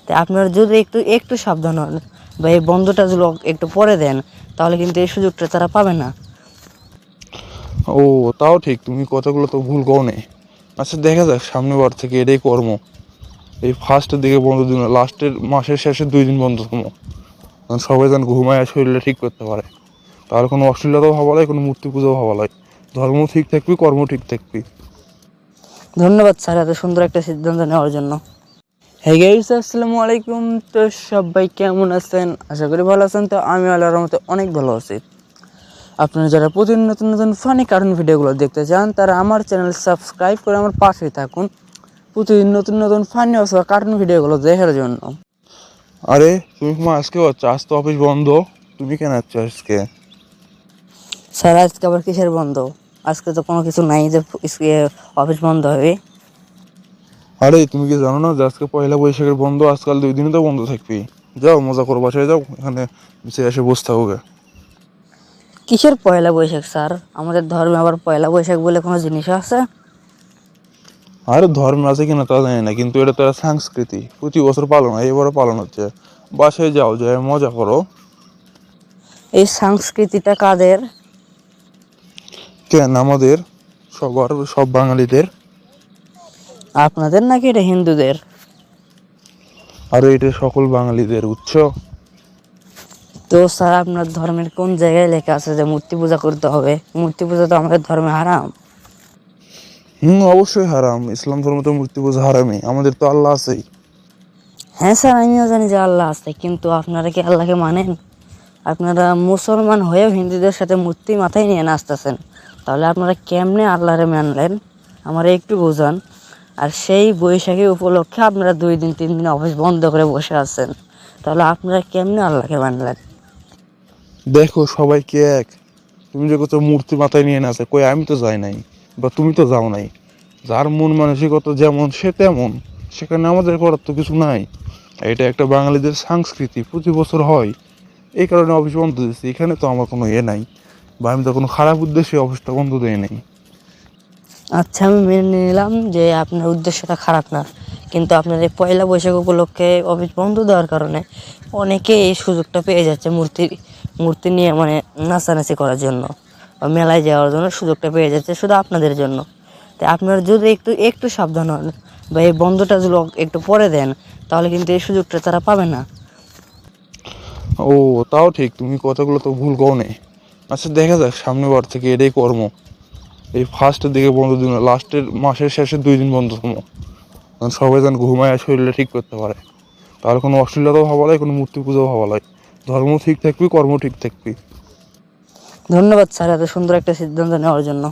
তাই আপনারা যদি একটু একটু সাবধান হন বা এই বন্ধটা যদি একটু পরে দেন, তাহলে কিন্তু এই সুযোগটা তারা পাবে না। ও, তাও ঠিক, তুমি কথাগুলো তো ভুল কও নেই। আচ্ছা, দেখা যাক, সামনের বার থেকে এটাই কর্ম। এই ফার্স্টের দিকে বন্ধ দিন না, লাস্টের মাসের শেষে 2 দিন বন্ধ থাকবো, কারণ সবাই যেন ঘুমায় শরীরটা ঠিক করতে পারে। তার কোনো অশ্লীলতাও ভাবা লাগে, কোনো মূর্তি পুজোও ভাবা লাগে। ধর্ম ঠিক থাকবি, কর্ম ঠিক থাকবি। ধন্যবাদ স্যার এত সুন্দর একটা সিদ্ধান্ত নেওয়ার জন্য। হ্যাঁ গাইস, আসসালামু আলাইকুম। তো সবাই কেমন আছেন? আশা করি ভালো আছেন। তো আমি আল্লাহর রহমতে অনেক ভালো আছি। আপনারা যারা প্রতিদিন নতুন নতুন ফানি কার্টুন ভিডিওগুলো দেখতে চান, তারা আমার চ্যানেল সাবস্ক্রাইব করে আমার পাশেই থাকুন প্রতিদিন নতুন নতুন ফানি অথবা কার্টুন ভিডিওগুলো দেখার জন্য। আরে তুমি তোমার আজকে হচ্ছে, আজ তো অফিস বন্ধ, তুমি কেন যাচ্ছ আজকে? স্যার আজকে আবার কিসের বন্ধ? আজকে তো কোনো কিছু নাই যে অফিস বন্ধ হবে। আরে তুমি কি জানো না যে আজকে পয়লা বৈশাখের বন্ধ? আজকাল 2 দিনই তো বন্ধ থাকবি। যাও মজা করো, বাসায় যাও, এখানে নিচে এসে বসতে হবে। কিসের পয়লা বৈশাখ স্যার? আমাদের ধর্মে আবার পয়লা বৈশাখ বলে কোনো জিনিস আছে? আরে ধর্ম আছে কিনা তা জানি না, কিন্তু এটা তো একটা সংস্কৃতি, প্রতি বছর পালন হয়, এবারও পালন হচ্ছে। বাসায় যাও, যায় মজা করো। এই সংস্কৃতিটা কাদের? কেন আমাদের? সবার, সব বাঙালিদের। আপনাদের নাকি এটা হিন্দুদের? আর এটা সকল বাঙালিদের উৎস। তো স্যার আপনার ধর্মের কোন জায়গায় লেখা আছে যে মূর্তি পূজা করতে হবে? মূর্তি পূজা তো আমাদের ধর্মে হারাম। অবশ্যই হারাম, ইসলাম ধর্ম তো মূর্তি পূজা হারামই, আমাদের তো আল্লাহ আছেই। হ্যাঁ স্যার, আমিও জানি যে আল্লাহ আছে, কিন্তু আপনারা কি আল্লাহকে মানেন? আপনারা মুসলমান হয়েও হিন্দুদের সাথে মূর্তি মাথায় নিয়ে নাচতেছেন, তাহলে আপনারা কেমনে আল্লাহরে মানলেন? আমার একটু বোঝান। আর সেই বৈশাখী উপলক্ষে আপনারা 2 দিন 3 দিন অফিস বন্ধ করে বসে আছেন, তাহলে আপনারা কেমনে আল্লাহকে মানলেন? দেখো, সবাই কি এক? তুমি যে কত মূর্তি মাথায় নিয়ে নাচে, কই আমি তো যাই নাই, বা তুমি তো যাও নাই। যার মন মানসিকতা যেমন সে তেমন, সেখানে আমাদের করার তো কিছু নাই। এটা একটা বাঙালিদের সংস্কৃতি, প্রতি বছর হয়, এই কারণে অফিস বন্ধ দিচ্ছি। এখানে তো আমার কোনো নাই, বা আমি তো কোনো খারাপ উদ্দেশ্যে অফিসটা বন্ধ দিই নাই। আচ্ছা, আমি মেনে নিলাম যে আপনার উদ্দেশ্যটা খারাপ না, কিন্তু আপনার এই পয়লা বৈশাখ উপলক্ষে অফিস বন্ধ দেওয়ার কারণে অনেকে এই সুযোগটা পেয়ে যাচ্ছে মূর্তি মূর্তি নিয়ে মানে নাচানাচি করার জন্য বা মেলায় যাওয়ার জন্য সুযোগটা পেয়ে যাচ্ছে শুধু আপনাদের জন্য। তাই আপনারা যদি একটু একটু সাবধান হন বা এই বন্ধটা যদি একটু পরে দেন, তাহলে কিন্তু এই সুযোগটা তারা পাবে না। ও, তাও ঠিক, তুমি কথাগুলো তো ভুল কও নেই। আচ্ছা, দেখা যাক, সামনের বার থেকে এটাই কর্ম। এই ফার্স্টের দিকে বন্ধ দিন না, লাস্টের মাসের শেষে 2 দিন বন্ধ থাকবো, কারণ সবাই যেন ঘুমায় শরীরটা ঠিক করতে পারে। তার কোনো অশ্লীলতাও ভাবা লাগে, কোনো মূর্তি পুজোও ভাবা লাগে। ধর্ম ঠিক থাকবি, কর্ম ঠিক থাকবি। ধন্যবাদ স্যার এত সুন্দর একটা সিদ্ধান্ত নেওয়ার জন্য।